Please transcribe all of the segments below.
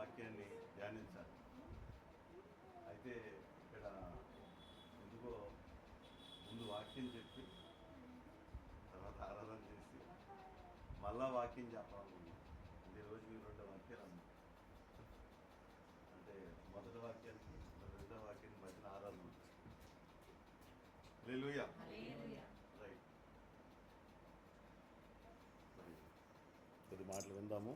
వాక్యాన్ని ధ్యానించాలి. అయితే ఇక్కడ ఎందుకో ముందు వాక్యం చెప్పి తర్వాత ఆరాధన చేసి మళ్ళా వాక్యం చెప్పాలనుకున్నాను. అంటే ఈరోజు మీరు 2 వాక్యాలు అన్నారు. అంటే మొదటి వాక్యానికి రెండో వాక్యాన్ని మధ్యన ఆరాధన ఉంటుంది. హల్లెలూయా. రైట్, కొద్ది మాటలు విందాము.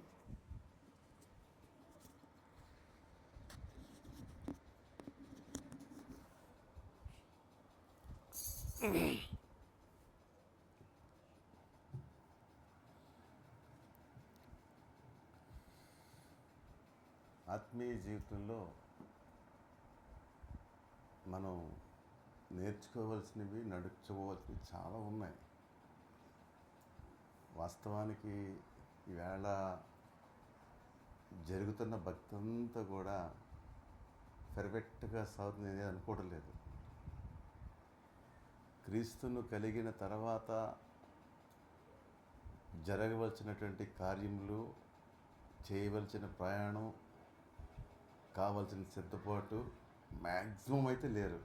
ఆత్మీయ జీవితంలో మనం నేర్చుకోవాల్సినవి, నడుచుకోవాల్సినవి చాలా ఉన్నాయి. వాస్తవానికి ఈవేళ జరుగుతున్న భక్తి అంతా కూడా పెర్ఫెక్ట్గా సాగుతుంది అనుకోవడం లేదు. క్రీస్తును కలిగిన తర్వాత జరగవలసినటువంటి కార్యములు, చేయవలసిన ప్రయాణం, కావలసిన సిద్ధపాటు మ్యాక్సిమం అయితే లేరు.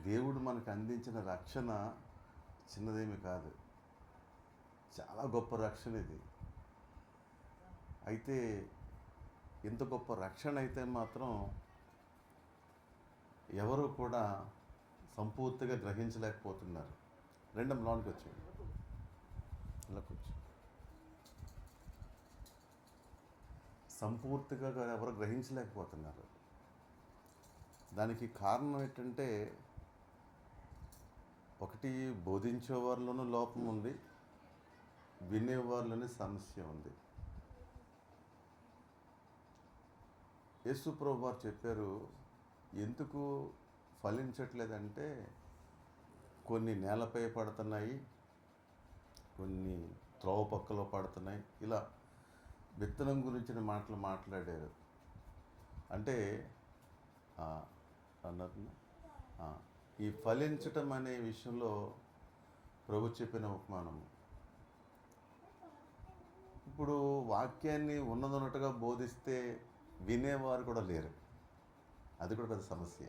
దేవుడు మనకు అందించిన రక్షణ చిన్నదేమీ కాదు, చాలా గొప్ప రక్షణ ఇది. అయితే ఇంత గొప్ప రక్షణ అయితే మాత్రం ఎవరు కూడా సంపూర్తిగా గ్రహించలేకపోతున్నారు. రెండో లోనికి వచ్చాడు, ఇలా కూర్చో. సంపూర్తిగా ఎవరు గ్రహించలేకపోతున్నారు. దానికి కారణం ఏంటంటే, ఒకటి బోధించేవారిలోనూ లోపం ఉంది, వినేవారిలోనే సమస్య ఉంది. యేసు ప్రభువు వారు చెప్పారు, ఎందుకు ఫలించట్లేదంటే కొన్ని నేలపై పడుతున్నాయి, కొన్ని త్రోవ పక్కలో పడుతున్నాయి. ఇలా విత్తనం గురించిన మాటలు మాట్లాడారు. అంటే అన్నది ఈ ఫలించటం అనే విషయంలో ప్రభు చెప్పిన ఉపమానము. ఇప్పుడు వాక్యాన్ని ఉన్నదన్నట్టుగా బోధిస్తే వినేవారు కూడా లేరు. అది కూడా పెద్ద సమస్య.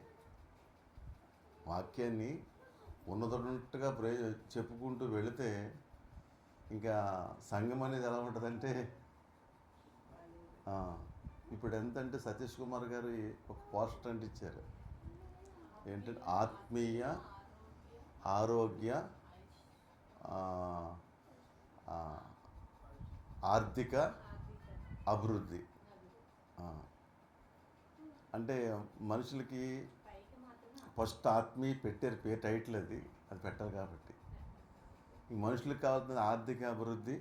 వాక్యాన్ని ఉన్నదన్నట్టుగా చెప్పుకుంటూ వెళితే ఇంకా సంఘం అనేది ఎలా ఉంటుందంటే, ఇప్పుడు ఎంతంటే సతీష్ కుమార్ గారు ఒక పోస్టర్ అంటే ఇచ్చారు, ఏంటంటే ఆత్మీయ ఆరోగ్య ఆర్థిక అభివృద్ధి. అంటే మనుషులకి ఫస్ట్ ఆత్మీయ పెట్టారు, పేరు టైటిల్ అది పెట్టారు. కాబట్టి ఈ మనుషులకు కావాల్సిన ఆర్థిక అభివృద్ధి,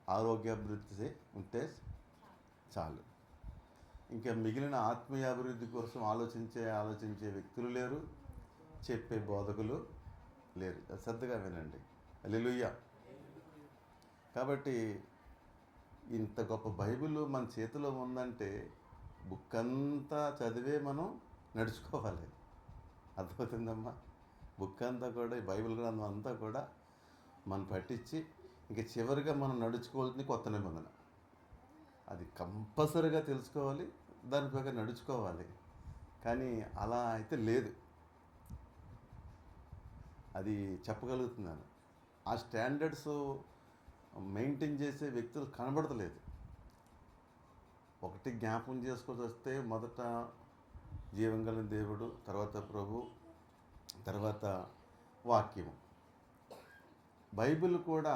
ఆరోగ్య అభివృద్ధి ఉంటే చాలు. ఇంకా మిగిలిన ఆత్మీయ అభివృద్ధి కోసం ఆలోచించే వ్యక్తులు లేరు, చెప్పే బోధకులు లేరు. శ్రద్ధగా వినండి. హల్లెలూయా. కాబట్టి ఇంత గొప్ప బైబిల్ మన చేతిలో ఉందంటే బుక్ అంతా చదివే మనం నడుచుకోవాలి. అర్థమవుతుందమ్మా? బుక్ అంతా కూడా, ఈ బైబిల్ గ్రంథం అంతా కూడా మనం పట్టించి ఇంకా చివరిగా మనం నడుచుకోవాల్సింది కొత్త నిబంధన. అది కంపల్సరీగా తెలుసుకోవాలి, దాని ప్రకారం నడుచుకోవాలి. కానీ అలా అయితే లేదు. అది చెప్పగలుగుతున్నాను. ఆ స్టాండర్డ్స్ మెయింటైన్ చేసే వ్యక్తులు కనబడతలేదు. ఒకటి జ్ఞాపకం చేసుకోవాల్సి వస్తే, మొదట జీవం కలిగిన దేవుడు, తర్వాత ప్రభు, తర్వాత వాక్యము. బైబిల్ కూడా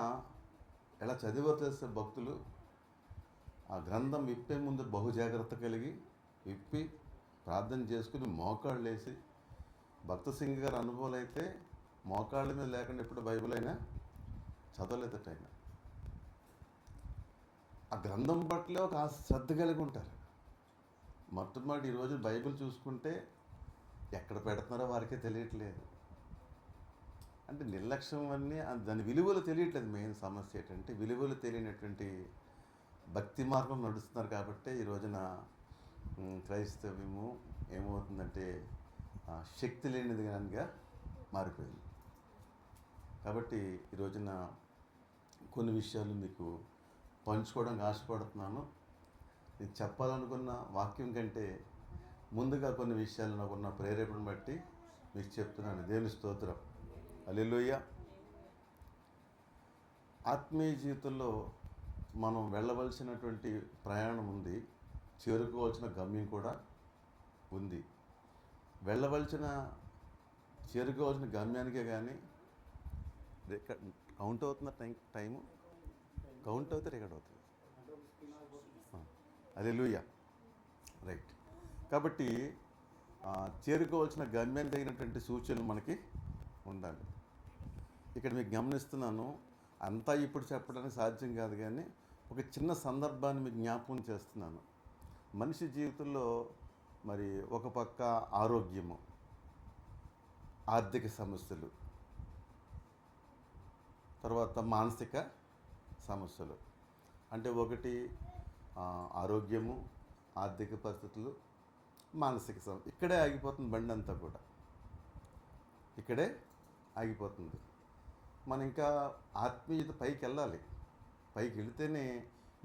ఎలా చదివో తెలిసే భక్తులు ఆ గ్రంథం విప్పే ముందు బహు జాగ్రత్త కలిగి విప్పి ప్రార్థన చేసుకుని మోకాళ్ళు వేసి, భక్త సింగ్ గారి అనుభవాలు అయితే మోకాళ్ళ మీద లేకుండా ఎప్పుడు బైబిల్ అయినా చదవలేదట. ఆయన ఆ గ్రంథం పట్ల ఒక శ్రద్ధ కలిగి ఉంటారు. మొట్టమొదటి ఈరోజు బైబిల్ చూసుకుంటే ఎక్కడ పెడుతున్నారో వారికే తెలియట్లేదు. అంటే నిర్లక్ష్యం అన్నీ, దాని విలువలు తెలియట్లేదు. మెయిన్ సమస్య ఏంటంటే విలువలు తెలియనటువంటి భక్తి మార్గం నడుస్తున్నారు. కాబట్టి ఈ రోజున క్రైస్తవ్యము ఏమవుతుందంటే శక్తి లేనిది కనుక మారిపోయింది. కాబట్టి ఈ రోజున కొన్ని విషయాలు మీకు పంచుకోవడానికి ఆశపడుతున్నాను. నేను చెప్పాలనుకున్న వాక్యం కంటే ముందుగా కొన్ని విషయాలు నాకున్న ప్రేరేపణ బట్టి మీకు చెప్తున్నాను. దేవుని స్తోత్రం. హల్లెలూయా. ఆత్మీయ జీవితంలో మనం వెళ్ళవలసినటువంటి ప్రయాణం ఉంది, చేరుకోవాల్సిన గమ్యం కూడా ఉంది. చేరుకోవాల్సిన గమ్యానికే కానీ కౌంట్ అవుతున్న టైము కౌంట్ అవుతే రికార్డ్ అవుతుంది. హల్లెలూయా. రైట్. కాబట్టి చేరుకోవాల్సిన గమ్యానికి తగినటువంటి సూచనలు మనకి ఉండాలి. ఇక్కడ మీకు గమనిస్తున్నాను, అంతా ఇప్పుడు చెప్పడానికి సాధ్యం కాదు, కానీ ఒక చిన్న సందర్భాన్ని మీకు జ్ఞాపకం చేస్తున్నాను. మనిషి జీవితంలో మరి ఒక పక్క ఆరోగ్యము, ఆర్థిక సమస్యలు, తర్వాత మానసిక సమస్యలు. అంటే ఒకటి ఆరోగ్యము, ఆర్థిక పరిస్థితులు, మానసిక సమస్య. ఇక్కడే ఆగిపోతుంది బండి అంతా కూడా, ఇక్కడే ఆగిపోతుంది. మనం ఇంకా ఆత్మీయత పైకి వెళ్ళాలి. పైకి వెళితేనే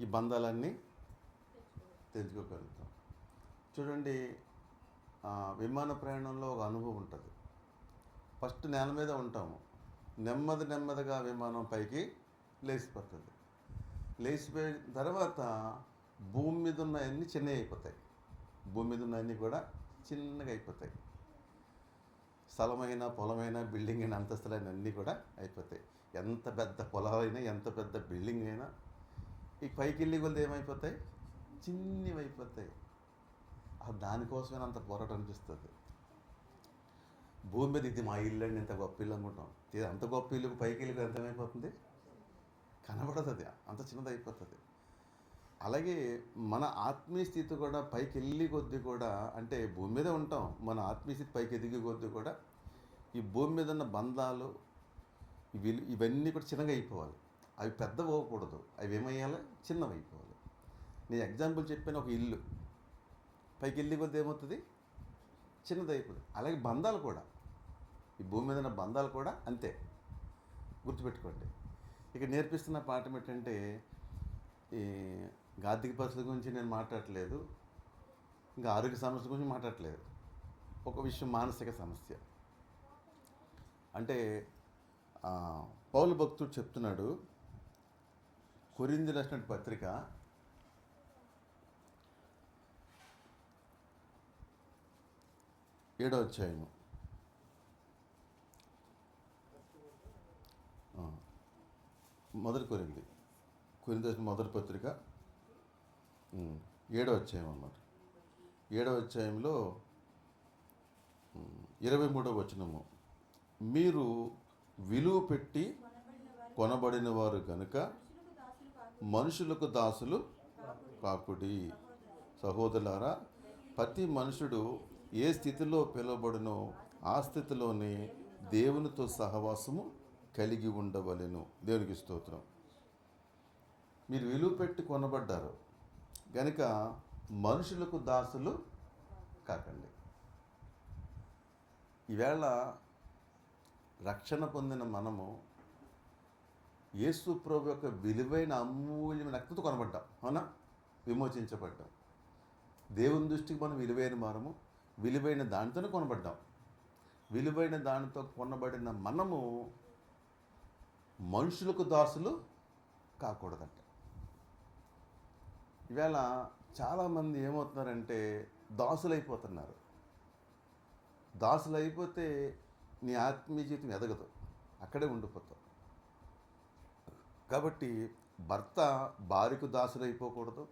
ఈ బంధాలన్నీ తెంచుకోగలుగుతాం. చూడండి, విమాన ప్రయాణంలో ఒక అనుభవం ఉంటుంది. ఫస్ట్ నేల మీద ఉంటాము, నెమ్మదిగా విమానం పైకి లేచిపోతుంది. లేచిపోయిన తర్వాత భూమి మీద ఉన్నవన్నీ చిన్నవి అయిపోతాయి. భూమి మీద ఉన్నవన్నీ కూడా చిన్నగా అయిపోతాయి. స్థలమైన, పొలమైన, బిల్డింగ్ అయిన, అంతస్తులైన అన్నీ కూడా అయిపోతాయి. ఎంత పెద్ద పొలాలైనా, ఎంత పెద్ద బిల్డింగ్ అయినా ఈ పైకి వెళ్ళి కొద్ది ఏమైపోతాయి, చిన్నవి అయిపోతాయి. దానికోసమే అంత పోరాటం అనిపిస్తుంది. భూమి మీద ఇది మా ఇల్లు అండి, ఇంత గొప్ప ఇల్లు అనుకుంటాం. ఇది అంత గొప్ప ఇల్లు పైకి వెళ్ళి ఎంత ఏమైపోతుంది, కనబడదు. అంత చిన్నది అయిపోతుంది. అలాగే మన ఆత్మీయ స్థితి కూడా పైకి వెళ్ళి కొద్దీ కూడా, అంటే భూమి మీదే ఉంటాం, మన ఆత్మీయ స్థితి పైకి ఎదిగే కొద్దీ కూడా ఈ భూమి మీద ఉన్న బంధాలు ఇవన్నీ కూడా చిన్నగా అయిపోవాలి. అవి పెద్దవి అవ్వకూడదు. అవి ఏమయ్యాలి, చిన్నవి అయిపోవాలి. నేను ఎగ్జాంపుల్ చెప్పాను, ఒక ఇల్లు పైకి వెళ్ళి కొద్దీ ఏమవుతుంది, చిన్నది అయిపోతుంది. అలాగే బంధాలు కూడా, ఈ భూమి మీద ఉన్న బంధాలు కూడా అంతే, గుర్తుపెట్టుకోండి. ఇక నేర్పిస్తున్న పాఠం ఏంటంటే, ఈ ఆర్థిక పరిస్థితి గురించి నేను మాట్లాడట్లేదు, ఇంకా ఆరోగ్య సమస్య గురించి మాట్లాడట్లేదు. ఒక విషయం, మానసిక సమస్య. అంటే పౌలు భక్తుడు చెప్తున్నాడు, కొరింథీ రాసిన పత్రిక 7వ అధ్యాయము, కొరింథీ రాసిన మొదటి పత్రిక 7వ అధ్యాయం అన్నమాట. 7వ అధ్యాయంలో 23వ వచనము, మీరు విలువ పెట్టి కొనబడిన వారు కనుక మనుషులకు దాసులు కాకుడి. సహోదరులారా, ప్రతి మనుషుడు ఏ స్థితిలో పిలువబడునో ఆ స్థితిలోనే దేవునితో సహవాసము కలిగి ఉండవలెను. దేవునికి స్తోత్రం. మీరు విలువ పెట్టి కొనబడ్డారు కనుక మనుషులకు దాసులు కాకండి. ఈవేళ రక్షణ పొందిన మనము యేసు ప్రభు యొక్క విలువైన అమూల్యమైన రక్తంతో కొనబడ్డాం, అవునా? విమోచించబడ్డాం. దేవుని దృష్టికి మనం విలువైన వారము, విలువైన దానితోనే కొనబడ్డాం. విలువైన దానితో కొనబడిన మనము మనుషులకు దాసులు కాకూడదంట. ఈవేళ చాలామంది ఏమవుతున్నారంటే దాసులైపోతున్నారు. దాసులైపోతే నీ ఆత్మీయ జీవితం ఎదగదు, అక్కడే ఉండిపోతావు. కాబట్టి భర్త భార్యకు దాసులు అయిపోకూడదు,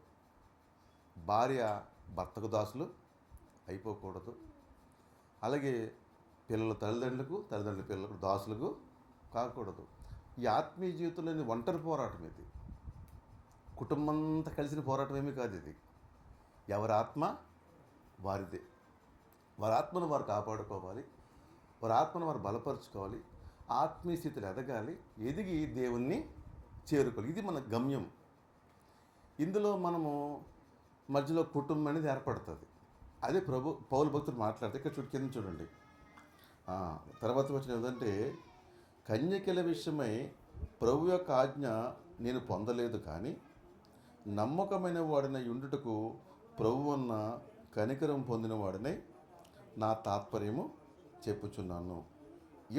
భార్య భర్తకు దాసులు అయిపోకూడదు. అలాగే పిల్లల తల్లిదండ్రులకు, తల్లిదండ్రుల పిల్లలకు దాసులకు కాకూడదు. ఈ ఆత్మీయ జీవితంలోని ఒంటరి పోరాటం ఇది. కుటుంబంతో కలిసిన పోరాటం ఏమీ కాదు ఇది. ఎవరి ఆత్మ వారిదే. వారి ఆత్మను వారు కాపాడుకోవాలి, వారి ఆత్మను వారు బలపరుచుకోవాలి, ఆత్మీయ స్థితిలో ఎదగాలి, ఎదిగి దేవుణ్ణి చేరుకోవాలి. ఇది మన గమ్యం. ఇందులో మనము మధ్యలో కుటుంబం అనేది ఏర్పడుతుంది. అదే పౌలు భక్తులు మాట్లాడితే ఇక్కడ కింద చూడండి. తర్వాత వచ్చిన ఏంటంటే, కన్యకల విషయమై ప్రభు యొక్క ఆజ్ఞ నేను పొందలేదు, కానీ నమ్మకమైన వాడినై ఉండుటకు ప్రభువన్న కనికరం పొందిన వాడినై నా తాత్పర్యము చెప్పుచున్నాను.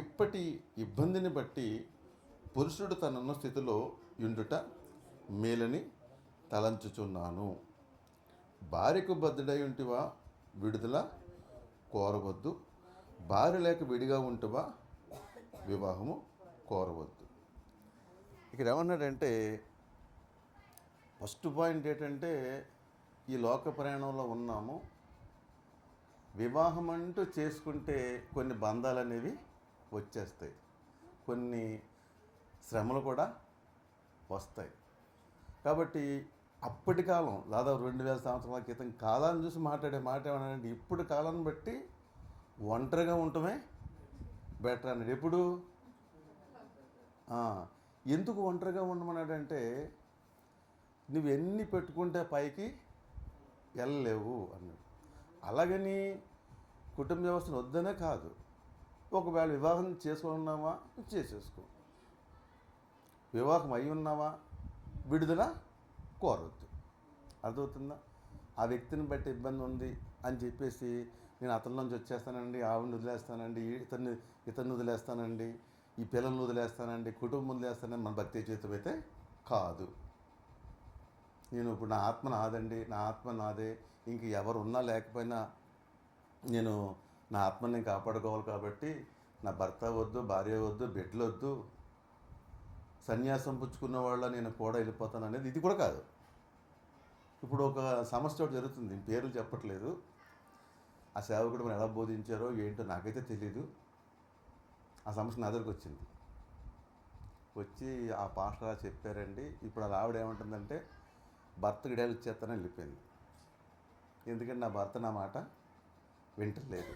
ఇప్పటి ఇబ్బందిని బట్టి పురుషుడు తనున్న స్థితిలో ఉండుట మేలని తలంచుచున్నాను. భార్యకు బద్ధుడై ఉంటివా విడుదల కోరవద్దు. భార్య లేక విడిగా ఉంటివా వివాహము కోరవద్దు. ఇక్కడ ఏమన్నాడంటే, ఫస్ట్ పాయింట్ ఏంటంటే, ఈ లోక ప్రయాణంలో ఉన్నాము. వివాహం అంటూ చేసుకుంటే కొన్ని బంధాలు అనేవి వచ్చేస్తాయి, కొన్ని శ్రమలు కూడా వస్తాయి. కాబట్టి అప్పటి కాలం దాదాపు 2000 సంవత్సరాల క్రితం కాలాన్ని చూసి మాట్లాడే మాట ఏమన్నాడంటే, ఇప్పుడు కాలాన్ని బట్టి ఒంటరిగా ఉండటమే బెటర్ అన్నాడు. ఎప్పుడు ఎందుకు ఒంటరిగా ఉండమన్నాడంటే, నువ్వు ఎన్ని పెట్టుకుంటే పైకి వెళ్ళలేవు అన్నాడు. అలాగని కుటుంబ వ్యవస్థను వద్దనే కాదు. ఒకవేళ వివాహం చేసుకున్నావా చేసేసుకో, వివాహం అయి ఉన్నావా విడుదల కోరవద్దు. అర్థమవుతుందా? ఆ వ్యక్తిని బట్టి ఇబ్బంది ఉంది అని చెప్పేసి నేను అతని నుంచి వచ్చేస్తానండి, ఆవిడని వదిలేస్తానండి, ఇతన్ని వదిలేస్తానండి, ఈ పిల్లల్ని వదిలేస్తానండి, కుటుంబం వదిలేస్తానండి మన భక్తి జీవితం అయితే కాదు. నేను ఇప్పుడు నా ఆత్మ నాదండి, నా ఆత్మ నాదే, ఇంక ఎవరు ఉన్నా లేకపోయినా నేను నా ఆత్మని నేను కాపాడుకోవాలి కాబట్టి నా భర్త వద్దు, భార్య వద్దు, బిడ్డలు వద్దు, సన్యాసం పుచ్చుకున్న వాళ్ళ నేను కూడా వెళ్ళిపోతాను అనేది ఇది కూడా కాదు. ఇప్పుడు ఒక సమస్య ఒకటి జరుగుతుంది, పేర్లు చెప్పట్లేదు. ఆ సేవకుడు మనం ఎలా బోధించారో ఏంటో నాకైతే తెలీదు. ఆ సమస్య నా దగ్గరికి వచ్చింది. వచ్చి ఆ పాస్టర్ అలా చెప్పారండి. ఇప్పుడు అలా ఆవిడ ఏమంటుందంటే, భర్తకి ఇడాలు ఇచ్చేస్తానని వెళ్ళిపోయింది. ఎందుకంటే నా భర్త నా మాట వింటలేదు.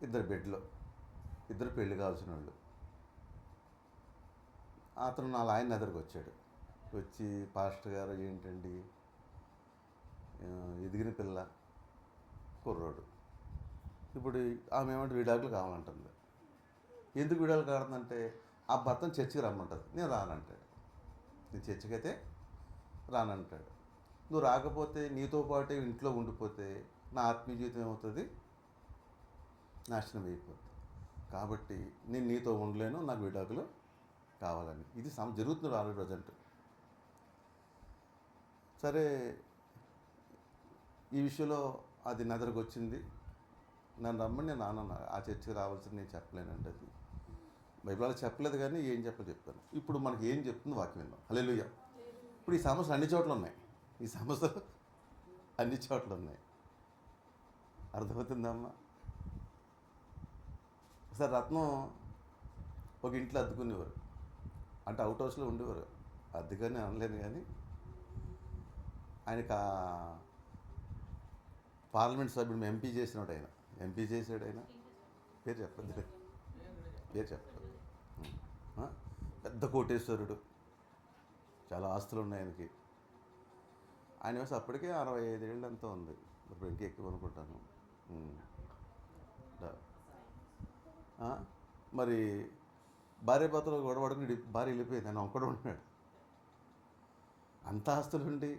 ఇద్దరు బిడ్డలు, ఇద్దరు పెళ్లి కావాల్సిన వాళ్ళు. అతను నా ఆయన ఎదురుకు వచ్చాడు. వచ్చి, పాస్టర్ గారు ఏంటండి, ఎదిగిన పిల్ల, కుర్రోడు, ఇప్పుడు ఆమె ఏమంటే విడాకులు కావాలంటుంది. ఎందుకు విడాకులు కావాలంటే, ఆ భర్తను చర్చికి రమ్మంటుంది. నేను రానంటాడు. నేను చర్చికి అయితే రానంటాడు. నువ్వు రాకపోతే నీతో పాటే ఇంట్లో ఉండిపోతే నా ఆత్మీయ జీవితం ఏమవుతుంది, నాశనం అయిపోతుంది. కాబట్టి నేను నీతో ఉండలేను, నాకు విడాకులు కావాలని. ఇది జరుగుతుంది ఆల్రెడీ ప్రజెంట్. సరే, ఈ విషయంలో అది నా దగ్గరకు వచ్చింది. నన్ను రమ్మని నేను నాన్న ఆ చర్చికి రావాల్సింది నేను చెప్పలేనంటే, అది బైబిల్ అలా చెప్పలేదు, కానీ ఏం చెప్తాను. ఇప్పుడు మనకి ఏం చెప్తుంది వాక్యం విందాం. హల్లెలూయా. ఇప్పుడు ఈ సమస్యలు అన్ని చోట్ల ఉన్నాయి. ఈ సమస్యలు అన్ని చోట్ల ఉన్నాయి. అర్థమవుతుందమ్మా? ఒకసారి రత్నం ఒక ఇంట్లో అద్దుకునేవారు, అంటే అవుట్ హౌస్లో ఉండేవారు. అద్దెకని అనలేను, కానీ ఆయనకు పార్లమెంట్ సభ్యుడు ఎంపీ చేసినాడు. ఆయన ఎంపీ చేశాడు. ఆయన పేరు చెప్పద్దు, పేరు చెప్పద్దు. పెద్ద కోటేశ్వరుడు, చాలా ఆస్తులు ఉన్నాయి ఆయనకి. ఆయన వయసు అప్పటికే 65 ఏళ్ళు అంతా ఉంది. ఇప్పుడు ఇంకా ఎక్కువ అనుకుంటాను. మరి భార్య భర్తలు గొడవడుకుని భార్య వెళ్ళిపోయింది, ఆయన ఒక్కడు ఉంటున్నాడు. అంత ఆస్తులుండి,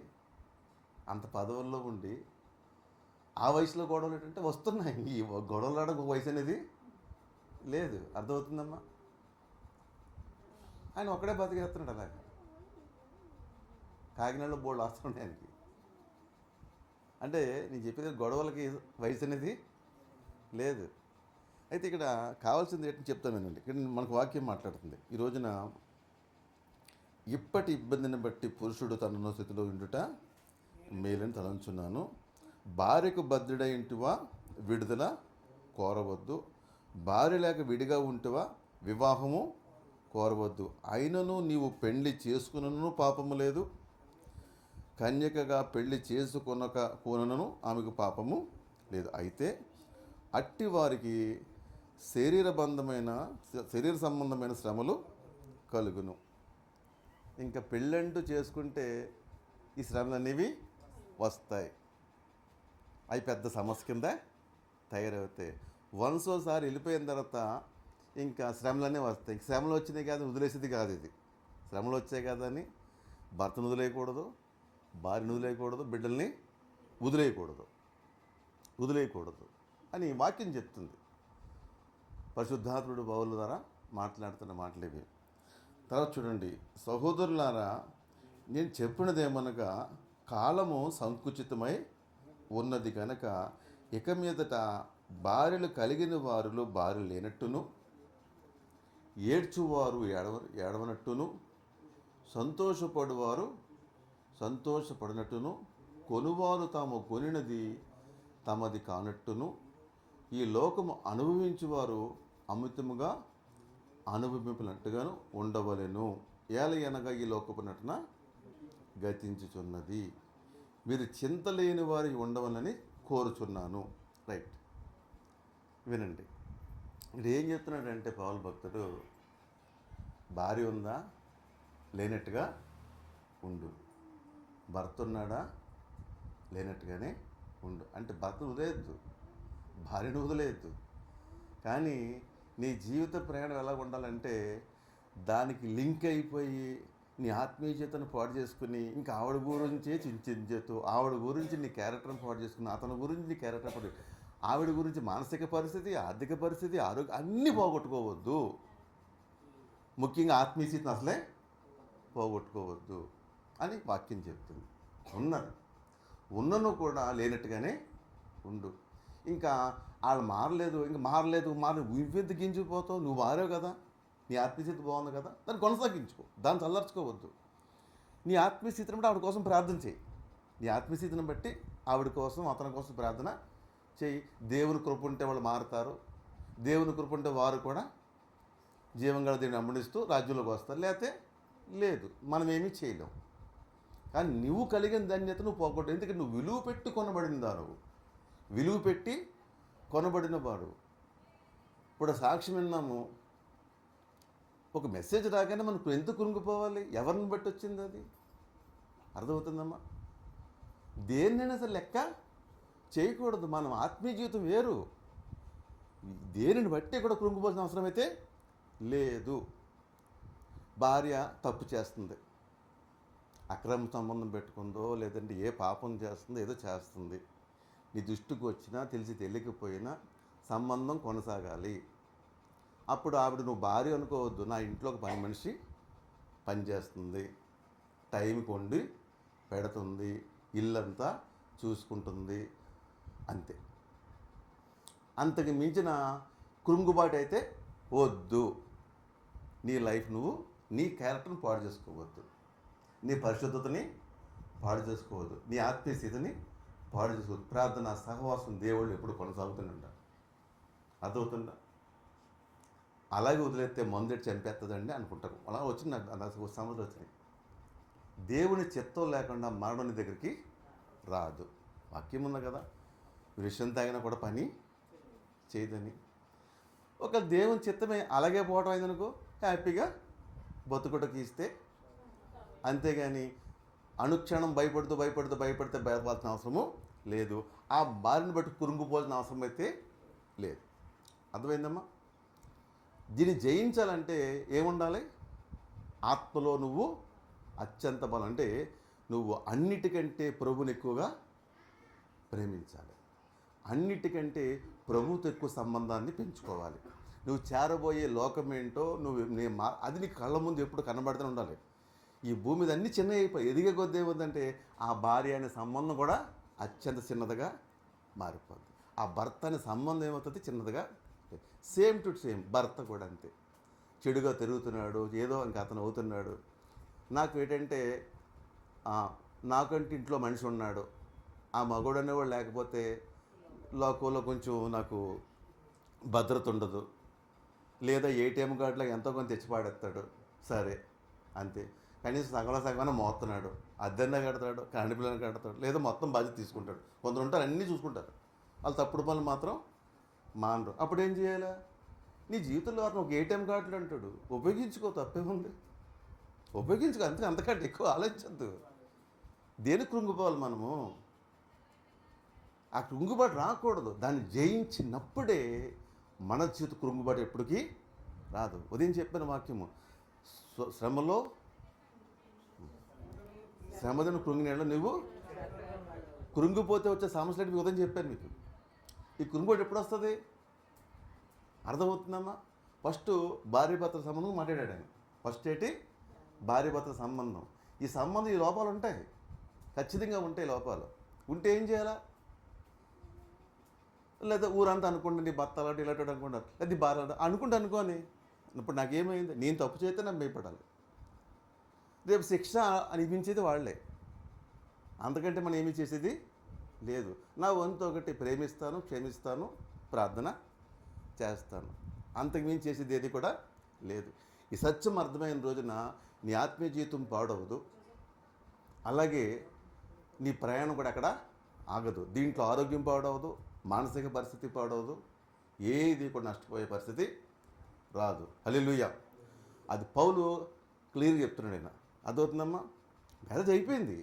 అంత పదవుల్లో ఉండి, ఆ వయసులో గొడవలు ఏంటంటే వస్తున్నాయి. ఈ గొడవలు ఆడకు వయసు అనేది లేదు. అర్థమవుతుందమ్మా? ఆయన ఒక్కడే బతికేస్తున్నాడు అలాగే. కాకినాడలో బోల్డ్ ఆస్తులు ఉన్నాయి ఆయనకి. అంటే నేను చెప్పేది గొడవలకి వయసు అనేది లేదు. అయితే ఇక్కడ కావాల్సింది ఏంటని చెప్తాను వినండి. ఇక్కడ మనకు వాక్యం మాట్లాడుతుంది. ఈ రోజున ఇప్పటి ఇబ్బందిని బట్టి పురుషుడు తనను స్థితిలో ఉండుట మేలని తలంచున్నాను. భార్యకు బద్ధుడై ఉంటివా విడుదల కోరవద్దు. భార్య లేక విడిగా ఉంటివా వివాహము కోరవద్దు. అయినను నీవు పెళ్లి చేసుకునను పాపము లేదు, కన్యకగా పెళ్లి చేసుకొనను ఆమెకు పాపము లేదు. అయితే అట్టి వారికి శరీర సంబంధమైన శ్రమలు కలుగును. ఇంకా పెళ్ళంటూ చేసుకుంటే ఈ శ్రమలు అనేవి వస్తాయి. అవి పెద్ద సమస్య కింద తయారవుతాయి. ఒకసారి వెళ్ళిపోయిన తర్వాత ఇంకా శ్రమలనే వస్తాయి. శ్రమలు వచ్చినాయి కాదు వదిలేసేది కాదు. ఇది శ్రమలు వచ్చాయి కదా అని భర్తను వదిలేయకూడదు, భార్యను వదిలేయకూడదు, బిడ్డల్ని వదిలేయకూడదు అని వాక్యం చెప్తుంది. పరిశుద్ధాత్ముడు పౌలు ద్వారా మాట్లాడుతున్న మాటలేవి. తర్వాత చూడండి, సహోదరులారా, నేను చెప్పినదేమనగా కాలము సంకుచితమై ఉన్నది కనుక ఇక మీదట భార్యలు కలిగిన వారిలో భార్యలు లేనట్టును, ఏడ్చువారు ఏడవనట్టును, సంతోషపడువారు సంతోషపడినట్టును, కొనువారు తాము కొనినది తమది కానట్టును, ఈ లోకము అనుభవించువారు అమితముగా అనుభవింపినట్టుగాను ఉండవలెను. ఏలయనగా ఈ లోకపు నటన గతించుచున్నది, మీరు చింత లేని వారి ఉండవలని కోరుచున్నాను. రైట్, వినండి. ఇక్కడ ఏం చెప్తున్నాడంటే పౌలు భక్తుడు, భార్య ఉందా లేనట్టుగా ఉండు, భర్త ఉన్నాడా లేనట్టుగానే ఉండు. అంటే భర్తను వదిలేయద్దు, భార్యను వదిలేయద్దు. కానీ నీ జీవిత ప్రయాణం ఎలా ఉండాలంటే దానికి లింక్ అయిపోయి నీ ఆత్మీయతను పాడు చేసుకుని ఇంకా ఆవిడ గురించే చింతించేస్తూ, ఆవిడ గురించి నీ క్యారెక్టర్ని పాడు చేసుకుని, అతని గురించి నీ క్యారెక్టర్ పాడు, ఆవిడ గురించి మానసిక పరిస్థితి, ఆర్థిక పరిస్థితి, ఆరోగ్యం అన్నీ పోగొట్టుకోవద్దు. ముఖ్యంగా ఆత్మీయతను అసలే పోగొట్టుకోవద్దు అని వాక్యం చెప్తుంది. ఉన్నను కూడా లేనట్టుగానే ఉండు. ఇంకా వాళ్ళు మారలేదు నువ్వెందుకు గింజిపోతావు? నువ్వు మారావు కదా, నీ ఆత్మీయస్థితి బాగుంది కదా, దాన్ని కొనసాగించుకో, దాన్ని చల్లార్చుకోవద్దు. నీ ఆత్మీయస్థితిని బట్టి ఆవిడ కోసం ప్రార్థన చేయి. నీ ఆత్మీయస్థితిని బట్టి ఆవిడ కోసం, అతని కోసం ప్రార్థన చేయి. దేవుని కృప ఉంటే వాళ్ళు మారుతారు, దేవుని కృప ఉంటే వారు కూడా జీవంగా దీన్ని అమ్మడిస్తూ రాజ్యంలోకి వస్తారు, లేకపోతే లేదు, మనం ఏమీ చేయలేం. కానీ నువ్వు కలిగిన ధన్యత నువ్వు పోగొట్టు. ఎందుకంటే నువ్వు విలువ పెట్టి కొనబడిందా, నువ్వు విలువ పెట్టి కొనబడిన వాడు. ఇప్పుడు సాక్ష్యం విన్నాము, ఒక మెసేజ్ రాగానే మనకు ఎంత కృంగిపోవాలి? ఎవరిని బట్టి వచ్చింది అది? అర్థమవుతుందమ్మా? దేన్నైనా సరే లెక్క చేయకూడదు. మనం ఆత్మీయ జీవితం వేరు, దేనిని బట్టి కూడా కృంగిపోవాల్సిన అవసరం అయితే లేదు. భార్య తప్పు చేస్తుంది, అక్రమ సంబంధం పెట్టుకుందో లేదంటే ఏ పాపం చేస్తుందో ఏదో చేస్తుంది, నీ దృష్టికి వచ్చినా తెలిసి తెలియకపోయినా సంబంధం కొనసాగాలి. అప్పుడు ఆవిడ నువ్వు భార్య అనుకోవద్దు, నా ఇంట్లో ఒక పని మనిషి పనిచేస్తుంది, టైంకి వండి పెడుతుంది, ఇల్లంతా చూసుకుంటుంది, అంతే. అంతకు మించిన కృంగుబాటు అయితే వద్దు. నీ లైఫ్ నువ్వు నీ క్యారెక్టర్ని పాడు చేసుకోవద్దు, నీ పరిశుద్ధతని పాడు చేసుకోవద్దు, నీ ఆత్మీయ స్థితిని పాడు చేసుకోవద్దు. ప్రార్థన సహవాసం దేవుళ్ళు ఎప్పుడు కొనసాగుతూనే ఉంటారు. అర్థమవుతుందా? అలాగే వదిలేస్తే మందుటి చంపేస్తుందండి అనుకుంటారు. అలా వచ్చింది నాకు సమస్యలు వచ్చినాయి. దేవుని చిత్తం లేకుండా మరణం నీ దగ్గరికి రాదు. వాక్యం ఉంది కదా, విషయం తాగినా కూడా పని చేయదని. ఒక దేవుని చిత్తమే అలాగే పోవటం అయిందనుకో, హ్యాపీగా బతుకుటకి ఇస్తే, అంతేగాని అనుక్షణం భయపడితే భయపడాల్సిన అవసరము లేదు. ఆ బారిని బట్టి కురుంగిపోవాల్సిన అవసరం అయితే లేదు. అర్థమైందమ్మా? దీన్ని జయించాలంటే ఏముండాలి? ఆత్మలో నువ్వు అత్యంత బలం, అంటే నువ్వు అన్నిటికంటే ప్రభుని ఎక్కువగా ప్రేమించాలి, అన్నిటికంటే ప్రభుతో ఎక్కువ సంబంధాన్ని పెంచుకోవాలి. నువ్వు చేరబోయే లోకం ఏంటో అది నీ కళ్ళ ముందు ఎప్పుడు కనబడుతూనే ఉండాలి. ఈ భూమి మీద అన్నీ చిన్న అయిపోయి ఎదిగే కొద్ది ఏమవుతుందంటే ఆ భార్య అనే సంబంధం కూడా అత్యంత చిన్నదిగా మారిపోతుంది. ఆ భర్త అనే సంబంధం ఏమవుతుంది? చిన్నదిగా. సేమ్ టు సేమ్ భర్త కూడా అంతే, చెడుగా తిరుగుతున్నాడు, ఏదో ఇంకా అతను అవుతున్నాడు. నాకు ఏంటంటే నాకంటే ఇంట్లో మనిషి ఉన్నాడు, ఆ మగోడు అనేవాడు లేకపోతే లోకంలో కొంచెం నాకు భద్రత ఉండదు, లేదా ఏటీఎం కార్డులో ఎంతో కొంత తెచ్చి పాడేస్తాడు, సరే అంతే. కనీసం సగం మోస్తున్నాడు, అద్దెన్న కడతాడు, కరెంటు బిల్లుని కడతాడు, లేదా మొత్తం బాధ్యత తీసుకుంటాడు. కొందరు ఉంటారు అన్నీ చూసుకుంటారు, వాళ్ళు తప్పుడు పనులు మాత్రం మానరు. అప్పుడు ఏం చేయాలి? నీ జీవితంలో అతను ఒక ఏటీఎం కార్డులు అంటాడు, ఉపయోగించుకో, తప్పేముంది, ఉపయోగించుకో, అంతకంటే ఎక్కువ ఆలోచించద్దు. దేనికి కృంగిపోవాలి మనము? ఆ కృంగుబాటు రాకూడదు. దాన్ని జయించినప్పుడే మన జీవిత కృంగుబాటు ఎప్పటికీ రాదు. ఉదయం చెప్పిన వాక్యము, శ్రమలో శ్రమదను కృంగినేళ్ళ నువ్వు కృంగిపోతే వచ్చే సమస్యలు మీకు ఉదయం చెప్పాను మీకు. ఈ కృంగిపోటు ఎప్పుడు వస్తుంది అర్థమవుతుందమ్మా? ఫస్ట్ భార్యాభర్తల సంబంధం మాట్లాడాడు ఆయన. ఫస్ట్ ఏంటి? భార్యాభర్తల సంబంధం. ఈ సంబంధం ఈ లోపాలు ఉంటాయి, ఖచ్చితంగా ఉంటాయి. లోపాలు ఉంటే ఏం చేయాలా? లేదా ఊరంతా అనుకోండి నీ భర్త అలాంటి ఇలాంటి అనుకుంటారు, లేదా నీ భార్య అనుకోని ఇప్పుడు నాకేమైంది, నేను తప్పు చేస్తే నాకు భయపడాలి. రేపు శిక్ష అనిపించేది వాళ్ళే, అంతకంటే మనం ఏమీ చేసేది లేదు. నా వంతు ఒకటి ప్రేమిస్తాను, క్షమిస్తాను, ప్రార్థన చేస్తాను, అంతకుమించి చేసేది ఏది కూడా లేదు. ఈ సత్యం అర్థమైన రోజున నీ ఆత్మీయ జీవితం పాడవదు, అలాగే నీ ప్రయాణం కూడా అక్కడ ఆగదు. దీంట్లో ఆరోగ్యం పాడవదు, మానసిక పరిస్థితి పాడవదు, ఏది కూడా నష్టపోయే పరిస్థితి రాదు. హల్లెలూయా. అది పౌలు క్లియర్గా చెప్తున్నాడు. ఆయన అదవుతుందమ్మా. మ్యారేజ్ అయిపోయింది,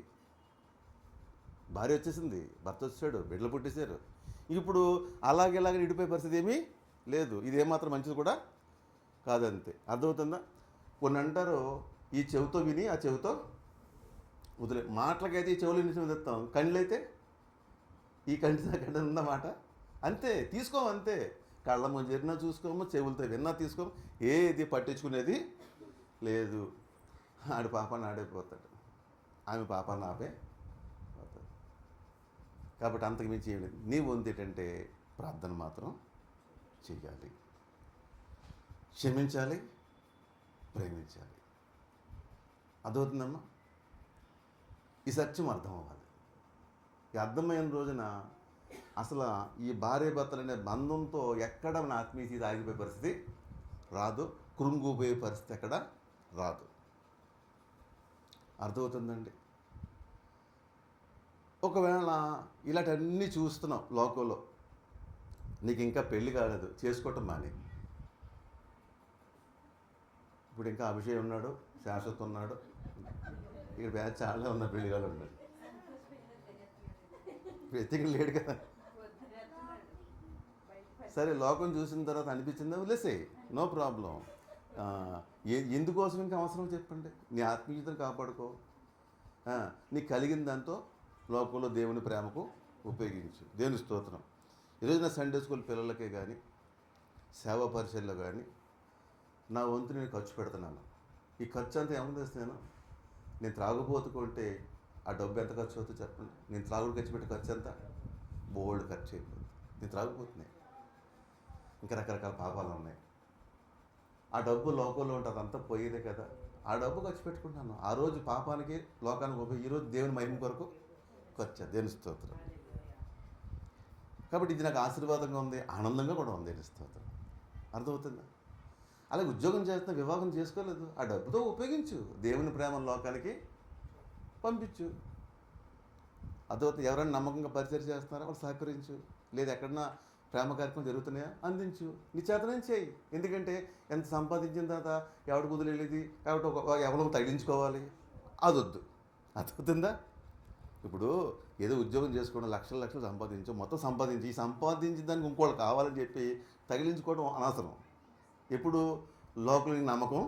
భార్య వచ్చేసింది, భర్త వచ్చాడు, బిడ్డలు పుట్టేశారు. ఇప్పుడు అలాగే నిడిపోయే పరిస్థితి ఏమీ లేదు. ఇది ఏమాత్రం మంచిది కూడా కాదంతే. అర్థమవుతుందా? కొన్ని అంటారు ఈ చెవితో విని ఆ చెవితో వదిలే. మాటలకైతే ఈ చెవులు విని వదిలేస్తాం, కళ్ళైతే ఈ కంటి ఉందన్నమాట. అంతే, తీసుకోము అంతే. కళ్ళ ముంజరినా చూసుకోము, చెవులతో విన్నా తీసుకోము, ఏది పట్టించుకునేది లేదు. ఆడి పాపాన్ని ఆడైపోతాడు, ఆమె పాపాన్ని ఆపే పోతాడు. కాబట్టి అంతకు మించి ఏమి లేదు. నీ వంతు ఏంటంటే ప్రార్థన మాత్రం చెయ్యాలి, క్షమించాలి, ప్రేమించాలి. అదవుతుందమ్మా. ఈ సత్యం అర్థం అవ్వాలి. ఈ అర్థమైన రోజున అసలు ఈ భార్యాభర్తలు అనే బంధంతో ఎక్కడ మన ఆత్మీయత ఆగిపోయే పరిస్థితి రాదు, కృంగిపోయే పరిస్థితి ఎక్కడ రాదు. అర్థమవుతుందండి? ఒకవేళ ఇలాంటివన్నీ చూస్తున్నావు లోకంలో, నీకు ఇంకా పెళ్ళి కాలేదు, చేసుకోవటం మాని. ఇప్పుడు ఇంకా అభిషేక్ ఉన్నాడు, శాశ్వత్ ఉన్నాడు, ఇక్కడ బ్యాచ్ చాలా ఉన్న పెళ్ళిగాడు ఉన్నాడు, ప్రత్యేక లేడు కదా. సరే, లోకం చూసిన తర్వాత అనిపించిందా, వదిలేసే, నో ప్రాబ్లం. ఎందుకోసం ఇంకా అవసరం చెప్పండి? నీ ఆత్మీయతను కాపాడుకో, నీకు కలిగిన దాంతో లోకంలో దేవుని ప్రేమకు ఉపయోగించు. దేవుని స్తోత్రం. ఈరోజు నా సండే స్కూల్ పిల్లలకే కానీ, సేవా పరిచయలో కానీ నా వంతు నేను ఖర్చు పెడుతున్నాను. ఈ ఖర్చు అంతా ఏమని తెస్తున్నాను? నేను త్రాగుబోతుకుంటే ఆ డబ్బు ఎంత ఖర్చు అవుతుందో చెప్పండి. నేను త్రాగుడు ఖర్చు పెట్టే ఖర్చు ఎంత? బోల్డ్ ఖర్చు అయిపోతుంది. నేను త్రాగుపోతున్నాయి, ఇంకా రకరకాల పాపాలు ఉన్నాయి. ఆ డబ్బు లోకంలో ఉంటుంది, అంతా పోయేదే కదా. ఆ డబ్బు ఖర్చు పెట్టుకుంటాను. ఆ రోజు పాపానికి, లోకానికి ఈరోజు దేవుని మహిమ కొరకు ఖర్చు. దేవుని స్తోత్రం. కాబట్టి ఇది నాకు ఆశీర్వాదంగా ఉంది, ఆనందంగా కూడా ఉంది. దేవుని స్తోత్రం. అర్థమవుతుందా? అలాగే ఉద్యోగం చేస్తున్నా, వివాహం చేసుకోలేదు, ఆ డబ్బుతో ఉపయోగించు, దేవుని ప్రేమ లోకానికి పంపించు. అర్థమవుతుంది? ఎవరైనా నమ్మకంగా పరిచయం చేస్తున్నారా, వాళ్ళు సహకరించు. లేదా ఎక్కడన్నా ప్రేమ కార్యక్రమం జరుగుతున్నాయా, అందించు. నీ చేతనే చేయి. ఎందుకంటే ఎంత సంపాదించిన తర్వాత ఎవడు కుదిరేది, ఎవరో తగిలించుకోవాలి, అదొద్దు. అర్థమవుతుందా? ఇప్పుడు ఏదో ఉద్యోగం చేసుకోవడం, లక్షలు సంపాదించు, మొత్తం సంపాదించి, ఈ సంపాదించిన దానికి ఇంకోళ్ళు కావాలని చెప్పి తగిలించుకోవడం అనవసరం. ఎప్పుడు లోకల్ నమ్మకం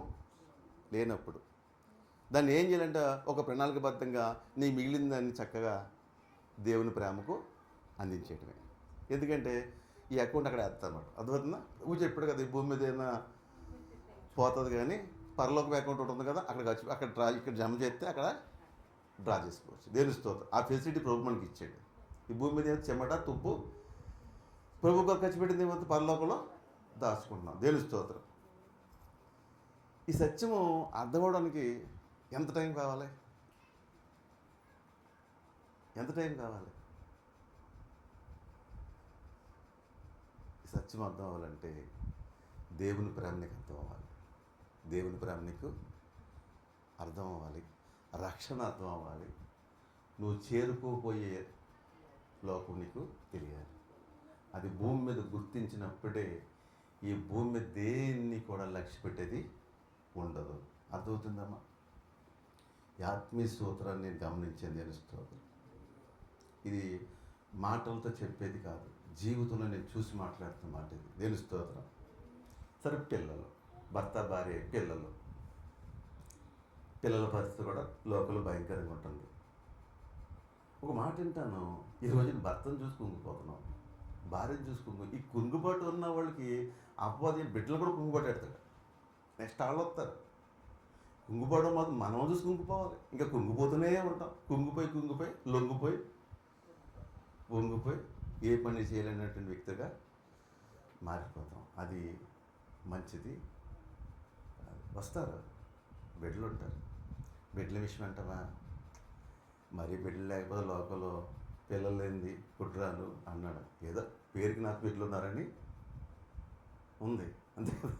లేనప్పుడు దాన్ని ఏం చేయాలంటే ఒక ప్రణాళికబద్ధంగా నీ మిగిలిన దాన్ని చక్కగా దేవుని ప్రేమకు అందించేయటమే. ఎందుకంటే ఈ అకౌంట్ అక్కడ వేస్తానమాట. అర్థమవుతుందా? నువ్వు చెప్పాడు కదా, ఈ భూమి మీద ఏదైనా పోతుంది కానీ పరలోక అకౌంట్ ఉంటుంది కదా, ఇక్కడ జమ చేస్తే అక్కడ డ్రా చేసుకోవచ్చు. దేవుని స్తోత్రం. ఆ ఫెసిలిటీ ప్రభు మనకి ఇచ్చాడు. ఈ భూమి మీద చెమట తుప్పు ప్రభు గారు ఖర్చు పెట్టింది ఏమవుతుంది, పరలోకంలో దాచుకుంటున్నాం. దేవుని స్తోత్రం. ఈ సత్యము అర్థమవడానికి ఎంత టైం కావాలి? ఎంత టైం కావాలి? ఈ సత్యం అర్థం అవ్వాలంటే దేవుని ప్రేమ నీకు అర్థం అవ్వాలి, దేవుని ప్రేమ నీకు అర్థం అవ్వాలి, రక్షణ అర్థం అవ్వాలి, నువ్వు చేరుకోపోయే లోకం నీకు తెలియాలి. అది భూమి మీద గుర్తించినప్పుడే ఈ భూమి మీద దేన్ని కూడా లక్ష్య పెట్టేది ఉండదు. అర్థమవుతుందమ్మా? ఈ ఆత్మీయ స్తోత్రాన్ని నేను గమనించాను. నేను స్తోత్రం ఇది మాటలతో చెప్పేది కాదు, జీవితంలో నేను చూసి మాట్లాడుతున్న మాట ఇది. నేను స్తోత్రం. సరే, పిల్లలు, భర్త భార్య, పిల్లల పరిస్థితి కూడా లోకల్ భయంకరంగా ఉంటుంది. ఒక మాట వింటాను, ఈ రోజున భర్తను చూసి కుంగిపోతున్నాం, భార్యను చూసుకుంగు. ఈ కుంగుబాటు ఉన్న వాళ్ళకి అపవాది బిడ్డలు కూడా కుంగుబాటు పెడతాడు. నెక్స్ట్ వాళ్ళు వస్తారు. కుంగుబాటు మాత్రం మనం చూసి కుంగిపోవాలి. ఇంకా కుంగిపోతూనే ఉంటాం. కుంగిపోయి లొంగిపోయి వంగిపోయి ఏ పని చేయలేనటువంటి వ్యక్తిగా మారిపోతాం. అది మంచిది కాదు. వస్తారు, బిడ్డలు ఉంటారు. బిడ్డల విషయం అంటావా, మరీ బిడ్డలు లేకపోతే లోకల్లో పిల్లలు లేనిది పుట్టురాలు అన్నాడు. ఏదో పేరుకి నాకు బిడ్డలు ఉన్నారని ఉంది, అంతే కదా.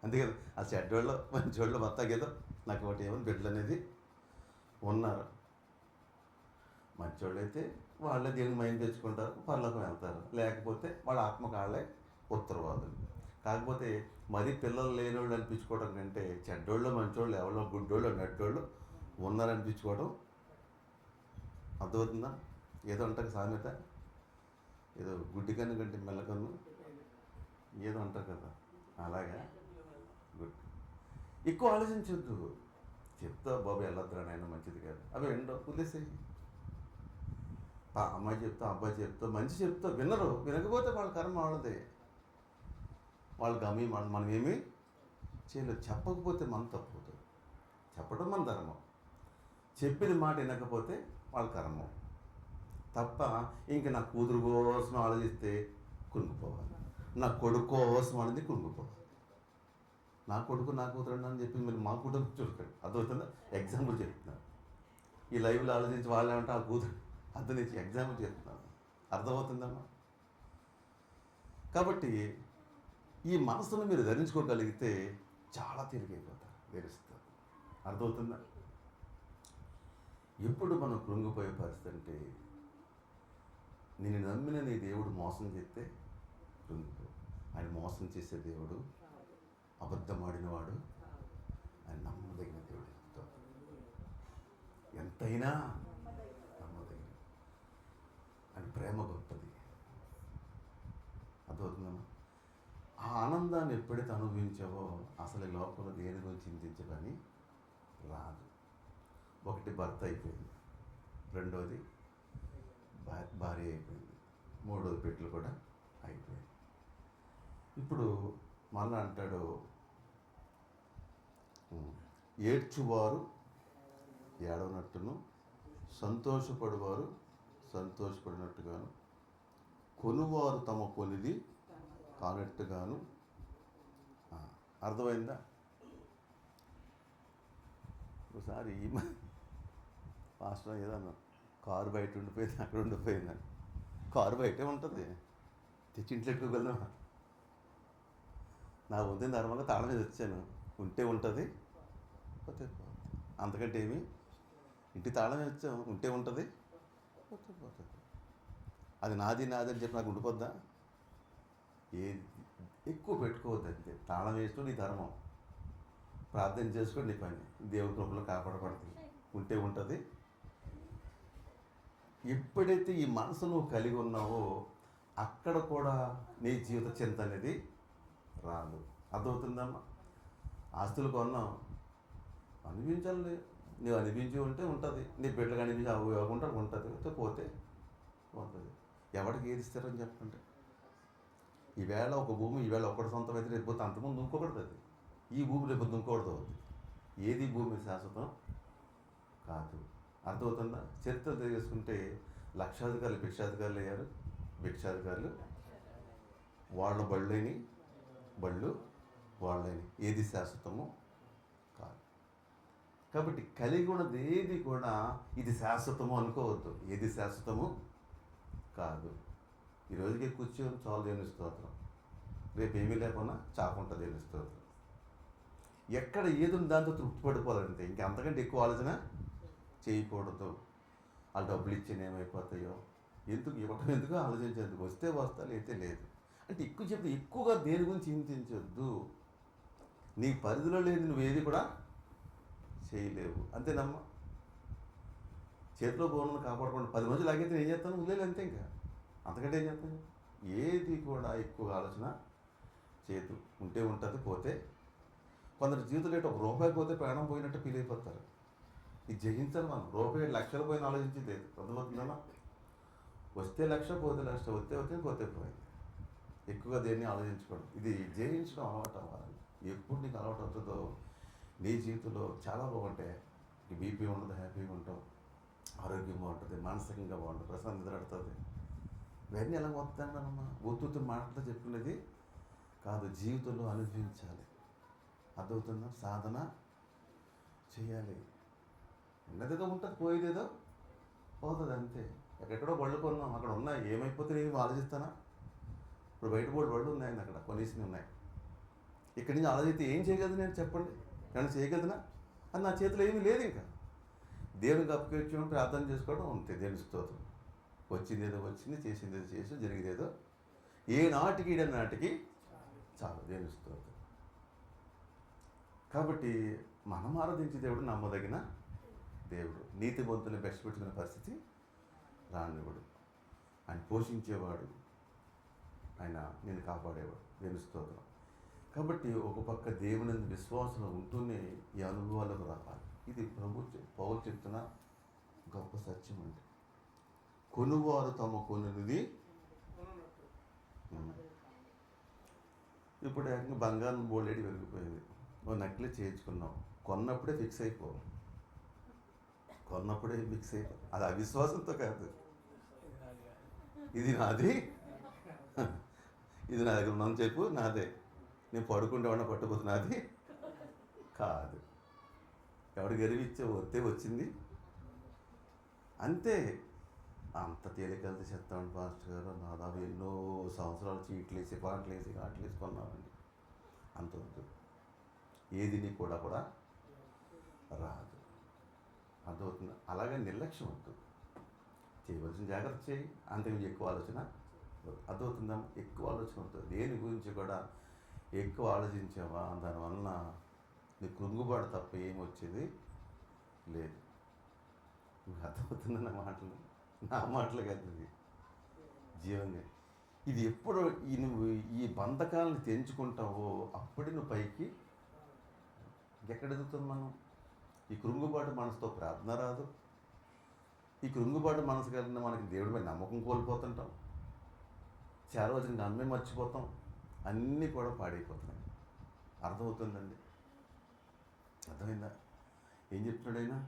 అంతే కదా, ఆ చెడ్డోళ్ళు మంచోళ్ళు మొత్తం ఏదో నాకు ఒకటి ఏమో బిడ్డలు అనేది ఉన్నారు. మంచోళ్ళు అయితే వాళ్ళే దేవుని మైండ్ తెచ్చుకుంటారు, పరలోకం వెళ్తారు. లేకపోతే వాళ్ళ ఆత్మకాళ్ళే ఉత్తరవాదులు. కాకపోతే మరీ పిల్లలు లేనివాళ్ళు అనిపించుకోవడం కంటే చెడ్డోళ్ళు మంచోళ్ళు ఎవరో గుడ్డోళ్ళు నడ్డోళ్ళు ఉన్నారనిపించుకోవడం. అర్థమవుతుందా? ఏదో అంటారు సామెత, ఏదో గుడ్డి కన్ను కంటే మెల్లకన్ను ఏదో అంటారు కదా, అలాగా గుడ్. ఎక్కువ ఆలోచించొద్దు. చెప్తా బాబు వెళ్ళొద్దురా నాయన, మంచిది కాదు, అవి ఎండో వదిలేసేయి. అమ్మాయి చెప్తా, అబ్బాయి చెప్తా, మంచి చెప్తా, వినరు. వినకపోతే వాళ్ళ కర్మ వాళ్ళదే, వాళ్ళు గమ్మి మనం ఏమీ చేయలేదు. చెప్పకపోతే మన తప్పుతుంది, చెప్పడం మన ధర్మం. చెప్పిన మాట వినకపోతే వాళ్ళ కర్మం తప్ప. ఇంక నా కూతురు కోసం ఆలోచిస్తే కుంగిపోవాలి, నా కొడుకు కోసం అనేది కుంగిపోవాలి. నా కొడుకు నా కూతురు అని చెప్పి మీరు మా కుటుంబం చూడకండి. అర్థమవుతుందా? ఎగ్జాంపుల్ చెప్తున్నాను. ఈ లైవ్లో ఆలోచించి వాళ్ళు ఏమంటే ఆ కూతురు అర్థం నుంచి ఎగ్జాంపుల్ చెప్తున్నాను. అర్థమవుతుందమ్మా? కాబట్టి ఈ మనసును మీరు ధరించుకోగలిగితే చాలా తిరిగైపోతారు, ధరిస్తారు. అర్థమవుతుందా? ఎప్పుడు మనం కృంగిపోయే పరిస్థితి అంటే, నేను నమ్మిన నీ దేవుడు మోసం చేస్తే కృంగిపో. ఆయన మోసం చేసే దేవుడు, అబద్ధమాడినవాడు, ఆయన నమ్మదగిన దేవుడు. ఎంతైనా నమ్మదగిన, ఆయన ప్రేమ గొప్పది. అర్థమవుతుందమ్మా? ఆ ఆనందాన్ని ఎప్పుడైతే అనుభవించావో అసలు ఈ లోపల దేని గురించి చింతించదని రాదు. ఒకటి భర్త అయిపోయింది, రెండోది భార్య అయిపోయింది, మూడోది బిడ్డలు కూడా అయిపోయింది. ఇప్పుడు మళ్ళా అంటాడు, ఏడ్చువారు ఏడవనట్టును, సంతోషపడువారు సంతోషపడినట్టుగాను, కొనువారు తమ కొనిది కానట్టుగాను. అర్థమైందా? ఒకసారి పాస్టర్ ఏదన్నా కారు బయట ఉండిపోయింది, అక్కడ ఉండిపోయిందని. కారు బయటే ఉంటుంది, తెచ్చి ఇంట్లో ఎట్టుకోగలమా? నా ఉదయం ధర్మంగా తాళం మీద వచ్చాను, ఉంటే ఉంటుంది, పోతే పోతుంది. అంతకంటే ఏమి, ఇంటి తాళం మీద వచ్చాము, ఉంటే ఉంటుంది, పోతే పోతుంది. అది నాది నాది అని చెప్పి నాకు ఉండిపోద్దా? ఏది ఎక్కువ పెట్టుకోవద్దు, అంతే. తాళం వేస్తూ నీ ధర్మం, ప్రార్థన చేసుకొని నీ పని, దేవుడి కృపలో కాపాడబడుతుంది. ఉంటే ఉంటుంది. ఎప్పుడైతే ఈ మనసు నువ్వు కలిగి ఉన్నావో అక్కడ కూడా నీ జీవిత చింత అనేది రాదు. అర్థమవుతుందమ్మా? ఆస్తులు కొన్నావు, అనిపించాలి, నువ్వు అనిపించి ఉంటే ఉంటుంది, నీ బిడ్డలకు అనిపించి అవ్వకుండా ఉంటుంది, పోతే ఉంటుంది. ఎవరికి ఏది ఇస్తారని చెప్పండి. ఈవేళ ఒక భూమి ఈవేళ ఒకటి సొంతం అయితే రేపు పోతే అంతకుముందు ఇంకొకటి, అది ఈ భూమి రేపు ఇంకొకటి అవుతుంది. ఏది భూమి శాశ్వతం కాదు. అర్థమవుతుందా? చరిత్ర తెలియజేసుకుంటే లక్షాధికారులు భిక్షాధికారులు అయ్యారు, భిక్షాధికారులు వాళ్ళ బళ్ళు వాళ్ళని. ఏది శాశ్వతము కాదు. కాబట్టి కలిగి ఉన్నది ఏది కూడా ఇది శాశ్వతము అనుకోవద్దు. ఏది శాశ్వతము కాదు. ఈ రోజుకి కూర్చొని చాలు దేవుని స్తోత్రం, రేపు ఏమీ లేకున్నా చాకుంటా దేవుని స్తోత్రం. ఎక్కడ ఏది దాంతో తృప్తి పడిపోవాలంటే ఇంక అంతకంటే ఎక్కువ ఆలోచన చేయకూడదు. ఆ డబ్బులు ఇచ్చిన ఏమైపోతాయో, ఎందుకు ఇవ్వటం, ఎందుకు ఆలోచించేందుకు, వస్తే వస్తా లేతే లేదు అంటే ఎక్కువ చెప్తే ఎక్కువగా దేని గురించి చింతించొద్దు. నీ పరిధిలో లేదు, నువ్వేది కూడా చేయలేవు, అంతేనమ్మా. చేతిలో బోనను కాపాడకుండా 10 రోజులు లాగైతే ఏం చేస్తాను, వదిలేదు అంతే. ఇంకా అంతకంటే ఏం చేస్తాను? ఏది కూడా ఎక్కువగా ఆలోచన చేయదు. ఉంటే ఉంటుంది, పోతే. కొందరు జీవితం లేట్, ₹1 పోతే ప్రాణం పోయినట్టు ఫీల్ అయిపోతారు. ఇది జయించాలి మనం. రూపాయి లక్షలు పోయిన ఆలోచించి లేదు. అర్థమవుతుందమ్మా? వస్తే లక్ష, పోతే లక్ష, వస్తే పోతే పోయింది. ఎక్కువగా దేన్ని ఆలోచించుకోవడం, ఇది జయించడం అలవాటు అవ్వాలి. ఎప్పుడు నీకు అలవాటు అవుతుందో నీ జీవితంలో చాలా బాగుంటాయి. బీపీ ఉండదు, హ్యాపీగా ఉంటావు, ఆరోగ్యం బాగుంటుంది, మానసికంగా బాగుంటుంది, ప్రశాంత నిద్రడుతుంది. ఇవన్నీ ఎలా వస్తానమ్మా? ఒత్తుతూ మాటలతో చెప్పుకునేది కాదు, జీవితంలో అనుభవించాలి. అర్థమవుతుందా? సాధన చేయాలి. ఉన్నదేదో ఉంటుంది, పోయేదేదో పోతుంది, అంతే. ఎక్కడెక్కడో బళ్ళు కొన్నాం, అక్కడ ఉన్నాయి, ఏమైపోతే నేను ఆలోచిస్తానా? ఇప్పుడు బయట బళ్ళు ఉన్నాయండి, అక్కడ కొనేసినవి ఉన్నాయి. ఇక్కడి నుంచి ఆలోచిస్తే ఏం చేయగలదు నేను? చెప్పండి, ఏమైనా చేయగలదునా? అది నా చేతిలో ఏమీ లేదు. ఇంకా దేవునికి అప్పగించడం, ప్రార్థన చేసుకోవడం అంతే. దేవుని స్తోత్రం. వచ్చిందేదో వచ్చింది, చేసిందేదో చేసి, జరిగేదేదో ఏ నాటికి నాటికి చాలు. దేవుని స్తోత్రం. కాబట్టి మనం ఆరాధించే దేవుడు నమ్మదగిన దేవుడు. నీతిమంతుని బెష్టపెట్టుకునే పరిస్థితి రానివ్వడు. ఆయన పోషించేవాడు, ఆయన నేను కాపాడేవాడు. దేవుని స్తోత్రం. కాబట్టి ఒక పక్క దేవుని విశ్వాసం ఉంటూనే ఈ అనుభవాలకు రావాలి. ఇది పౌలు చెప్తున్న గొప్ప సత్యం అండి. కొనువారు తమ కొనుది. ఇప్పుడు ఏకంగా బంగారం బోల్డేడి వెలిగిపోయింది. ఓ నక్లెస్ చేయించుకున్నావు, కొన్నప్పుడే ఫిక్స్ అయిపో. అది అవిశ్వాసంతో కాదు. ఇది నాది, ఇది నా దగ్గర ఉన్నాను చెప్పు, నాదే. నేను పడుకుంటే వాడిన పట్టుకుతున్నది కాదు. ఎవడు గెలివిచ్చే వస్తే వచ్చింది అంతే. అంత తేలికలతో చెప్తామండి పాస్టర్ గారు. దాదాపు ఎన్నో సంవత్సరాలు చీట్లేసి, పాటలేసి, ఆటలేసి కొన్నామండి. అంత వద్దు. ఏది నీ కూడా రాదు. అర్థమవుతుంది? అలాగే నిర్లక్ష్యం వద్దు. చేయవలసిన జాగ్రత్త చేయి, అంతకు ఎక్కువ ఆలోచన. అర్థమవుతుందా? ఎక్కువ ఆలోచన అవుతుంది. దేని గురించి కూడా ఎక్కువ ఆలోచించావా, దానివల్ల నీ కృంగుబాటు తప్ప ఏమొచ్చేది లేదు. మీకు అర్థమవుతుంది నా మాటలు కాదు, ఇది జీవంగా. ఇది ఎప్పుడు నువ్వు ఈ బంధకాలను తెంచుకుంటావో అప్పుడే నువ్వు పైకి. ఇంకెక్కడ ఎదుగుతుంది మనం? ఈ కృంగుబాటు మనసుతో ప్రార్థన రాదు. ఈ కృంగుబాటు మనసు కలిగిన మనకి దేవుడి మీద నమ్మకం కోల్పోతుంటాం. చాలా రోజులు నమ్మే మర్చిపోతాం. అన్నీ కూడా పాడైపోతున్నాయి. అర్థమవుతుందండి? అర్థమైందా? ఏం చెప్తున్నాడైనా?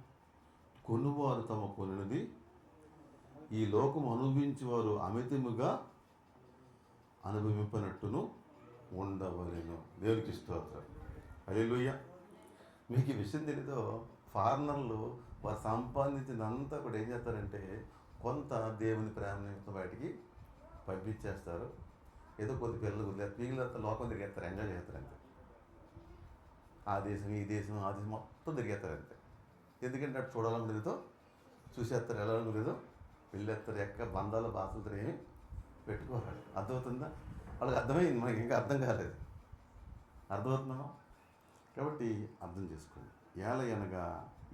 కొనువారు తమ కొనుది, ఈ లోకం అనుభవించేవారు అమితముగా అనుభవింపనట్టును ఉండవలేను. దేవునికి స్తోత్రం. హల్లెలూయా. మీకు ఈ విషయం తెలీదో, ఫారినర్లు వారు సంపాదించినంతా కూడా ఏం చేస్తారంటే కొంత దేవుని ప్రేమ నిమిత్తం బయటికి పంపించేస్తారు. ఏదో కొద్ది పిల్లలు వదిలేరు, మిగిలినంత లోకం తిరిగేస్తారు, ఎంజాయ్ చేస్తారు అంతే. ఆ దేశం, ఈ దేశం, ఆ దేశం మొత్తం తిరిగేస్తారు అంతే. ఎందుకంటే అటు చూడాలని లేదో చూసేస్తారు, వెళ్ళాలని లేదో వెళ్ళేస్తారు. ఎక్క బంధాలు బాధలతో ఏమి పెట్టుకోవాలి. అర్థమవుతుందా? వాళ్ళకి అర్థమైంది, మనకి ఇంకా అర్థం కాలేదు. అర్థమవుతుందా? కాబట్టి అర్థం చేసుకోండి. ఏలయనగా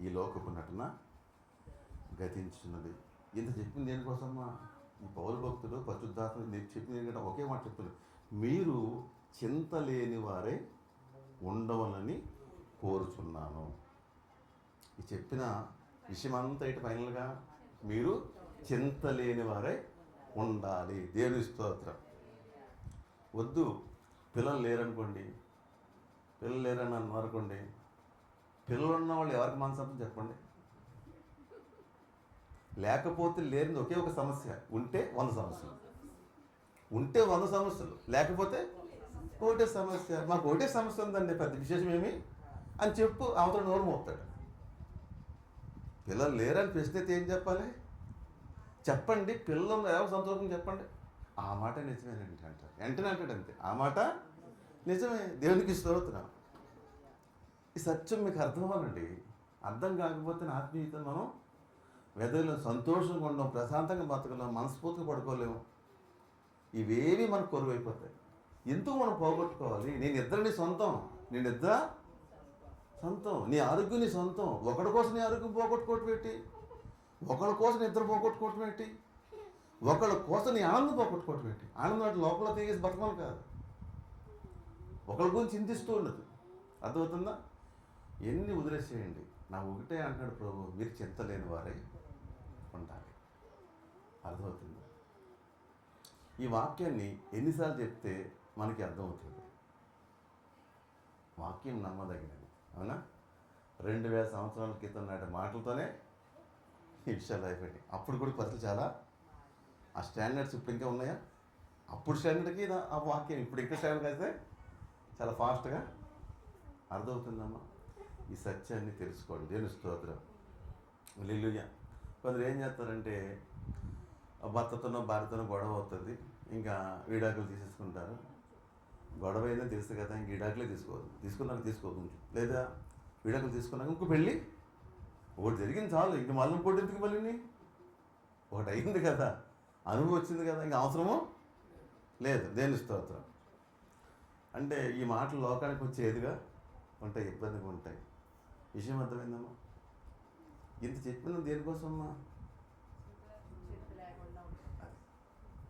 ఈ లోకపు నటన గతించున్నది. ఇంత చెప్పింది దేనికోసమ్మా? ఈ పౌరు భక్తులు పరిశుద్ధాత్మ చెప్పింది ఏంటంటే ఒకే మాట చెప్తున్నారు, మీరు చింత లేని వారే ఉండవలని కోరుచున్నాను. ఈ చెప్పిన విషయం అంతా ఇటు ఫైనల్గా మీరు చింత లేని వారే ఉండాలి. దేవుని స్తోత్రం. వద్దు, పిల్లలు లేరనుకోండి, పిల్లలు లేరని అన్నారనుకోండి, పిల్లలు ఉన్న వాళ్ళు ఎవరికి మనసంతం చెప్పండి. లేకపోతే లేనిది ఒకే ఒక సమస్య, ఉంటే 100 సమస్యలు. ఉంటే 100 సమస్యలు, లేకపోతే ఒకటే సమస్య. మాకు ఒకటే సమస్య ఉందండి, పెద్ద విశేషం ఏమి అని చెప్పు, అవతల నోరు మోపుతాడు. పిల్లలు లేరని ప్రశ్న అయితే ఏం చెప్పాలి? చెప్పండి, పిల్లలు ఎవరు సంతోషం చెప్పండి. ఆ మాట నిజమేనండి అంటారు. వెంటనే అంటాడు అంతే, ఆ మాట నిజమే. దేవునికి స్తోత్రం. ఈ సత్యం మీకు అర్థం అవ్వాలండి. అర్థం కాకపోతే నా ఆత్మీయతను మనం వెదలో సంతోషంగా ఉండడం, ప్రశాంతంగా బతకలేము, మనస్ఫూర్తిగా పడుకోలేము. ఇవేవి మనకు కొరువైపోతాయి. ఎందుకు మనం పోగొట్టుకోవాలి? నీ నిద్ర నీ సొంతం, నీ నిద్ర సొంతం, నీ ఆరోగ్యం నీ సొంతం. ఒకడి కోసం నీ ఆరోగ్యం పోగొట్టుకోవటం పెట్టి, ఒకళ్ళ కోసం నిద్ర పోగొట్టుకోవటం పెట్టి, ఒకళ్ళ కోసం నీ ఆనందం పోగొట్టుకోవటం పెట్టి. ఆనందం అంటే లోపల తీగేసి బతకమని కాదు, ఒకళ్ళ గురించి చింతిస్తూ ఉండదు. అర్థమవుతుందా? ఎన్ని వదిలేసేయండి. నా ఒకటే అంటున్నాడు ప్రభు, మీరు చింత లేని వారై ఉండాలి. అర్థమవుతుంది? ఈ వాక్యాన్ని ఎన్నిసార్లు చెప్తే మనకి అర్థమవుతుంది? వాక్యం నమ్మదగినది, అవునా? 2000 సంవత్సరాల క్రితం నాటి మాటలతోనే ఈ విషయాలు అయిపోయాయి. అప్పుడు కూడా పరిస్థితులు చాలా, ఆ స్టాండర్డ్స్ ఇప్పుడు ఇంకా ఉన్నాయా? అప్పుడు స్టాండర్డ్కి ఆ వాక్యం ఇప్పుడు ఇంకా స్టాండర్డ్ అయితే చాలా ఫాస్ట్గా అర్థమవుతుందమ్మా. ఈ సత్యాన్ని తెలుసుకోండి. దేవుని స్తోత్రం. హల్లెలూయా. కొందరు ఏం చేస్తారంటే, భర్తతోనో భార్యతోనో గొడవ అవుతుంది, ఇంకా విడాకులు తీసేసుకుంటారు. గొడవ ఏదో తెలుసు కదా, ఇంక విడాకులే తీసుకోదు. లేదా విడాకులు తీసుకున్నాక ఇంకో పెళ్ళి, ఒకటి జరిగింది చాలు, ఇంక మళ్ళీ ఇంకోటి ఎందుకు? మళ్ళీ ఒకటి అయింది కదా, అనుభవం వచ్చింది కదా, ఇంక అవసరమో లేదు. దేవుని స్తోత్రం. అంటే ఈ మాటలు లోకానికి వచ్చేదిగా ఉంటాయి, ఇబ్బందిగా ఉంటాయి. విషయం అర్థమైందమ్మా? ఇంత చెప్పిన దేనికోసమ్మా?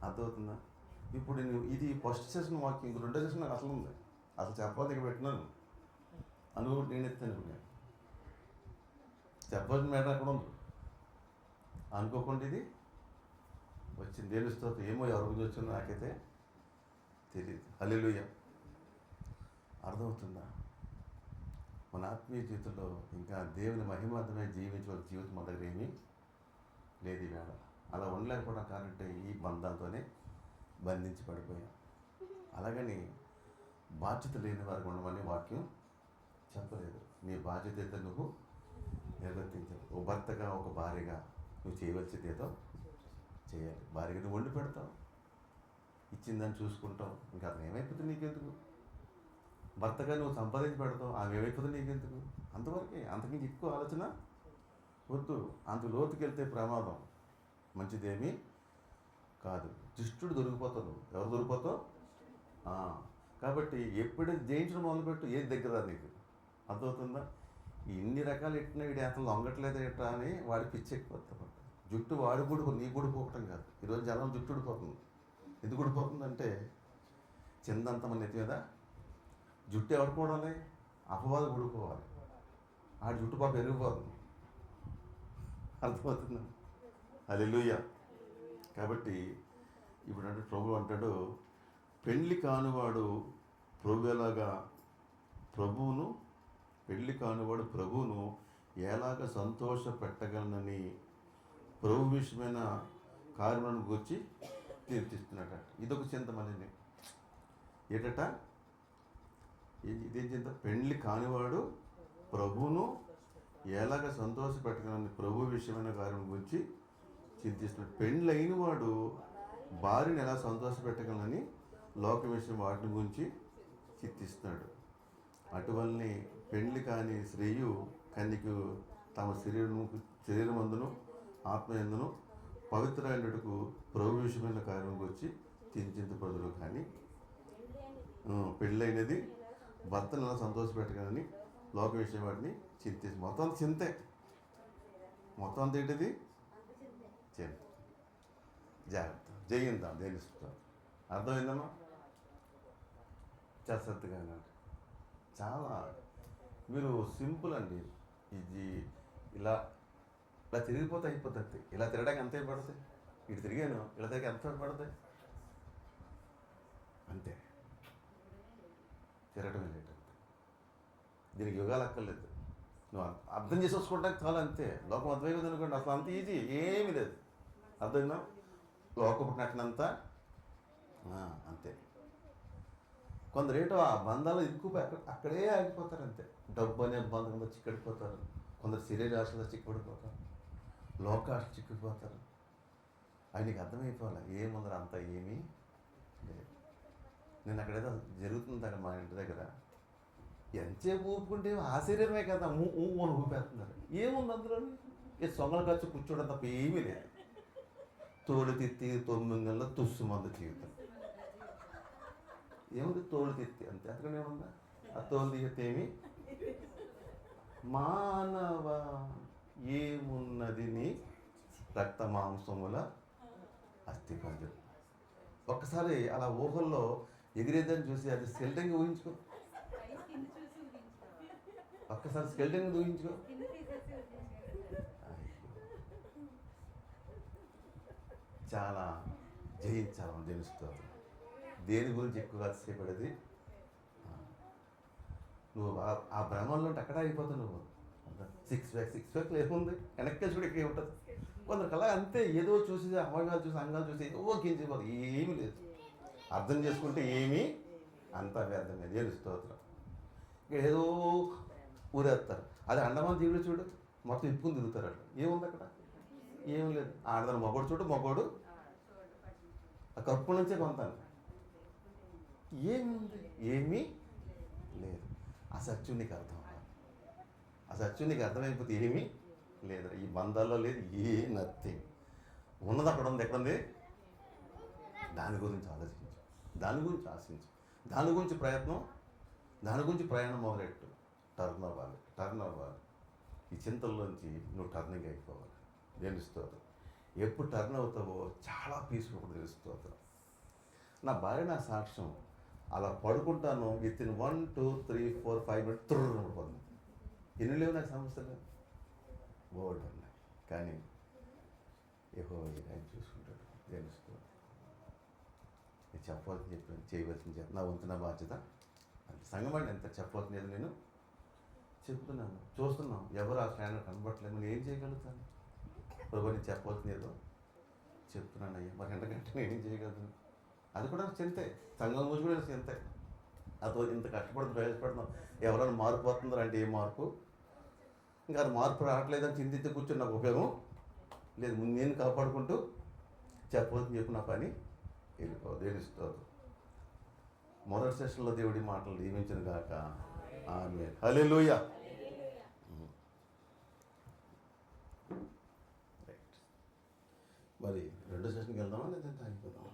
అర్థమవుతుందా? ఇప్పుడు నేను ఇది ఫస్ట్ సెషన్ వాకింగ్, రెండో సెషన్ నాకు అసలు ఉంది, అసలు చెప్పాలి దగ్గర పెట్టినాను అనుభవం. నేను ఎత్తాను ఇప్పుడు, నేను చెప్పాల్సిన మేటర్ అక్కడ ఉంది, అనుకోకుండా ఇది వచ్చింది. దేవుని స్తోత్రం. ఏమో ఎవరి గురించి వచ్చిందో నాకైతే తెలియదు. హల్లెలూయా. అర్థమవుతుందా? మన ఆత్మీయ జీవితంలో ఇంకా దేవుని మహిమార్థమే జీవించే జీవితం మన దగ్గర ఏమీ లేదు ఈవేళ. అలా ఉండలేకపోవడం కారణంటే ఈ బంధాలతోనే బంధించి పడిపోయాం. అలాగని బాధ్యత లేని వారికి ఉండమని వాక్యం చెప్పలేదు. నీ బాధ్యత అయితే నువ్వు నిర్వర్తించావు. ఒక భర్తగా, ఒక భార్యగా నువ్వు చేయవలసింది ఏదో చేయాలి. భార్యగా నువ్వు వండి పెడతావు, ఇచ్చిందని చూసుకుంటావు, ఇంకా అతను ఏమైపోతుంది నీకెందుకు? భర్తగా నువ్వు సంపాదించి పెడతావు, ఆమె ఏమైపోతుంది నీకెందుకు? అంతవరకే, అంతకించి ఎక్కువ ఆలోచన వద్దు. అంత లోతుకి వెళ్తే ప్రమాదం, మంచిదేమీ కాదు. దుష్టుడు దొరికిపోతావు. ఎవరు దొరికిపోతావు? కాబట్టి ఎప్పుడైతే జయించడం మొదలుపెట్టు, ఏది దగ్గర నీకు అర్థమవుతుందా? ఇన్ని రకాలు ఎట్టినా వీడి అతను లొంగట్లేదు ఎట్లా అని వాడి పిచ్చి ఎక్కిపోతాడు. జుట్టు వాడి గుడి, నీ గుడి పోవటం కాదు. ఈరోజు జనం జుట్టు ఊడిపోతుంది. ఎందుకు ఊడిపోతుందంటే, చిందంత మన నెత్తి మీద జుట్టు ఎవరు పోవడాలి? అపవాదం ఊడిపోవాలి. ఆ జుట్టు పాప పెరిగిపోతుంది. అర్థమవుతుందా? హల్లెలూయా. కాబట్టి ఇప్పుడు అంటే ప్రభు అంటాడు, పెళ్లి కానివాడు ప్రభువులాగా పెళ్లి కానివాడు ప్రభువును ఎలాగ సంతోష పెట్టగలనని ప్రభు విషయమైన కార్యములను గురించి తీర్చిస్తున్నట. ఇదొక చింత. మళ్ళీ ఏటట? ఇదేం చింత? పెళ్లి కానివాడు ప్రభువును ఎలాగ సంతోష పెట్టగలనని ప్రభు విషయమైన కార్యం గురించి చింతిస్తున్నాడు. పెళ్ళి అయిన వాడు భార్యను ఎలా సంతోష పెట్టగలనని లోక విషయం వాటిని గురించి చింతిస్తున్నాడు. అటువల్ని పెళ్లి కాని స్త్రీయు కన్యకు తమ శరీరమందును ఆత్మయందును పవిత్రమైనటుకు ప్రభు విషయమైన కార్యం గురించి చింతించబడుదురు. కానీ పెళ్ళైనది భర్తను ఎలా సంతోషపెట్టగలని లోక విషయం వాటిని చింతించి, మొత్తం చింతే. మొత్తం అంత ఏంటిది? చింత. జాగ్రత్త, జయిందాం, జయిస్తాం. అర్థమైందమ్మా? చక్కగా చాలా మీరు సింపుల్ అండి. ఇది ఇలా తిరిగిపోతే అయిపోతుంది. ఇలా తిరగడానికి ఎంత పడుతుంది? ఇటు తిరిగాను, ఇలా తిరిగి ఎంత పడుతుంది? అంతే. తిరగటం లేట్. దీనికి యుగాలు అక్కర్లేదు. నువ్వు అర్థం చేసేసుకోవడానికి చాలా, అంతే. లోకం అర్థమైంది అనుకోండి, అసలు అంత ఈజీ ఏమీ లేదు. అర్థమైందా? లోకపు నటనంతా అంతే. కొందరేటో ఆ బంధాలు ఎక్కువ అక్కడే ఆగిపోతారు, అంతే. డబ్బు అనే బంధంలో చిక్కడిపోతారు. కొందరు శరీరాశలో చిక్కుపడిపోతారు, లోకాశ చిక్కుపోతారు. అవి నీకు అర్థమైపోవాలి. ఏముందర అంతా ఏమీ లేదు. నేను అక్కడేదో జరుగుతుంది అక్కడ మా ఇంటి దగ్గర. ఎంతసేపు ఊపుకుంటే ఆ శరీరమే కదా అని ఊపేస్తున్నారు. ఏముంది అందులో? సొంగల ఖర్చు కూర్చోవడం తప్ప ఏమీ లేదు. తోలు తిత్తి 9 నెలల తుస్సు మందు జీవితం. ఏముంది? తోలు తిత్తి అంతే. అంతకనే ఉందా? ఆ తోలు తీస్తే ఏమి మానవ ఏమున్నది నీ రక్త మాంసముల అస్థిపంజరం. ఒక్కసారి అలా ఊహల్లో ఎగిరేదని చూసి అది స్కెల్టన్గా ఊహించుకో. ఒక్కసారి స్కెల్టన్గా ఊహించుకో. చాలా జయించాలని తెలుస్తుంది. దేని గురించి ఎక్కువగా సేపడేది? నువ్వు ఆ భ్రమంలో అక్కడ అయిపోతావు. నువ్వు 6 ప్యాక్ ఏముంది, వెనక్కి కూడా ఎక్కువ ఉంటుంది. కొందరికల్లా అంతే, ఏదో చూసి అవయవాలు చూసి అంగాలు చూసి ఏదో కించిపోతుంది. ఏమీ లేదు, అర్థం చేసుకుంటే ఏమీ అంతా వ్యర్థమే. దేవుని స్తోత్రం. ఇక్కడ ఏదో ఊరేస్తారు. అది అండమాన్ దీవులు చూడు, మొత్తం ఇప్పుకుని తిరుగుతారు. అట్లా ఏముంది అక్కడ? ఏం లేదు. ఆడదాని మగోడు చూడు, మగోడు ఆ కప్పు నుంచే కొంతాను. ఏముంది? ఏమీ లేదు. ఆ సత్యం నీకు అర్థం అవ్వాలి. ఆ సత్యం నీకు అర్థమైపోతే ఏమీ లేదు. ఈ బంధాల్లో లేదు, ఏ నథింగ్. ఉన్నది అక్కడ ఉంది. ఎక్కడుంది? దాని గురించి ఆలోచించు, దాని గురించి ఆశించు, దాని గురించి ప్రయత్నం, దాని గురించి ప్రయాణం మొదలెట్టు. టర్న్ అవ్వాలి. ఈ చింతల్లోంచి నువ్వు టర్నింగ్ అయిపోవాలి. తెలుస్తుంది. ఎప్పుడు టర్న్ అవుతావో చాలా పీస్ఫుల్ తెలుస్తుంది. నా భార్య నా సాక్ష్యం. అలా పడుకుంటాను, విత్ ఇన్ 1 2 3 4 5 మినిట్స్ పడిపోతుంది. ఎన్ని లేవు నాకు సమస్యలు, బోర్డు ఉన్నాయి. కానీ యెహోవా ఆయన చూసుకుంటాడు. తెలుస్తుంది. నేను చెప్పాల్సింది చెప్పాను, చేయవలసింది నా వంతు, నా బాధ్యత. అంటే సంగమండి ఎంత చెప్పాల్సింది నేను చెప్తున్నాను, చూస్తున్నాం. ఎవరు ఆ స్టాండర్డ్ కనబడట్లేదు. నేను ఏం చేయగలుగుతాను? ప్రభు నేను చెప్పాల్సింది ఏదో చెప్తున్నాను అయ్యా, మరి ఎంతకంటే నేను ఏం చేయగలుగుతాను? అది కూడా చింతే. సంఘం గురించి కూడా చింతే. అదో ఇంత కష్టపడుతూ ప్రయాసపడుతున్నాం, ఎవరైనా మార్పు వస్తుందో అంటే ఏ మార్పు? ఇంకా అది మార్పు రావట్లేదని చింతించి కూర్చొని నాకు ఉపయోగం లేదు. ముందు నేను కాపాడుకుంటూ చెప్పవలసింది చెప్పు, నా పని వెళ్ళిపోదు. ఏడుస్తుంది. మొదటి సెషన్లో దేవుడి మాటలు దీవించను గాక. ఆమేన్. హల్లెలూయా. రైట్. మరి రెండో సెషన్కి వెళ్దామా, లేదంటే ఆగిపోదామా?